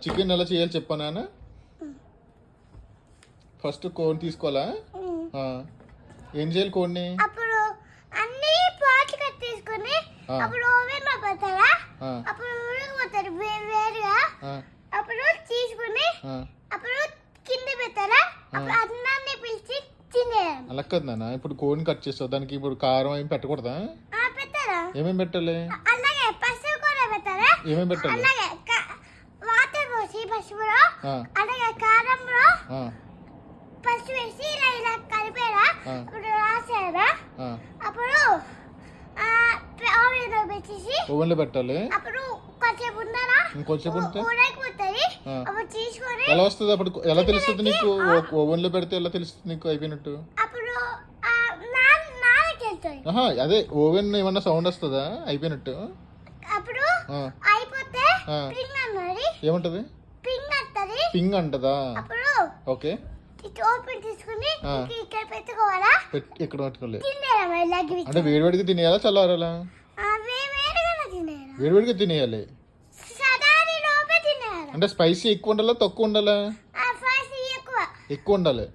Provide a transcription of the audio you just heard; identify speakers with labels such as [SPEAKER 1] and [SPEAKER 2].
[SPEAKER 1] Chicken ఎలా చేయాలి చెప్పానా? ఫస్ట్ కోడిని తీసుకోవాలా? ఏం చేయాలి కోడిని?
[SPEAKER 2] అప్పుడు అన్ని పార్ట్ కట్ తీసుకొని అప్పుడు ఓవెన్ లో పెట్టాలా? అప్పుడు ఉడకబెట్టారు వేరుగా. అప్పుడు తీసుకొని అప్పుడు కింద పెట్టాలా? అప్పుడు అన్నాన్ని పిలిచి తినేయాలి.
[SPEAKER 1] అలా కదా నాన్న, ఇప్పుడు కోడిని కట్ చేస్తావు, దానికి ఇప్పుడు కారం ఏమి పెట్టకూడదా?
[SPEAKER 2] పెట్టారా?
[SPEAKER 1] ఏమేమి పెట్టాలి?
[SPEAKER 2] అలాగే పసుపు కూడా పెట్టాలా?
[SPEAKER 1] ఏమేమి పెట్టాలి?
[SPEAKER 2] అలాగే వాటర్ పోసి పసుపులో, అలాగే కారంలో పసుపు వేసి ఇలా ఇలా కలిపేరా. అప్పుడు రాసారా? అప్పుడు
[SPEAKER 1] ఓవెన్ లో పెట్టాలి.
[SPEAKER 2] అప్పుడు కొంచెం ఉండాలా?
[SPEAKER 1] ఇంకొంచెం ఉంటే
[SPEAKER 2] ఉడకపోతుంది. అప్పుడు తీసుకొని
[SPEAKER 1] ఎలా వస్తుంది? అప్పుడు ఎలా తెలుస్తుంది నీకు? ఓవెన్ లో పెడితే ఎలా తెలుస్తుంది నీకు అయిపోయినట్టు?
[SPEAKER 2] అప్పుడు
[SPEAKER 1] అదే ఓవెన్ ఏమన్నా సౌండ్ వస్తుందా అయిపోయినట్టు?
[SPEAKER 2] అప్పుడు అయిపోతే
[SPEAKER 1] ఏమంటది? పింగ్ అంటదా?
[SPEAKER 2] అప్పుడు
[SPEAKER 1] ఓకే,
[SPEAKER 2] ఓపెన్ తీసుకుని ఇక్కడ పెట్టుకోవాలా?
[SPEAKER 1] ఇక్కడ పెట్టుకోవాలి.
[SPEAKER 2] అంటే
[SPEAKER 1] వేడివేడిగా తినేయాలా చల్లారాలా? వేడివేడిగా తినేయాలి. అంటే స్పైసీ ఎక్కువ ఉండాలా తక్కువ ఉండాలా?
[SPEAKER 2] ఎక్కువ
[SPEAKER 1] ఉండాలి.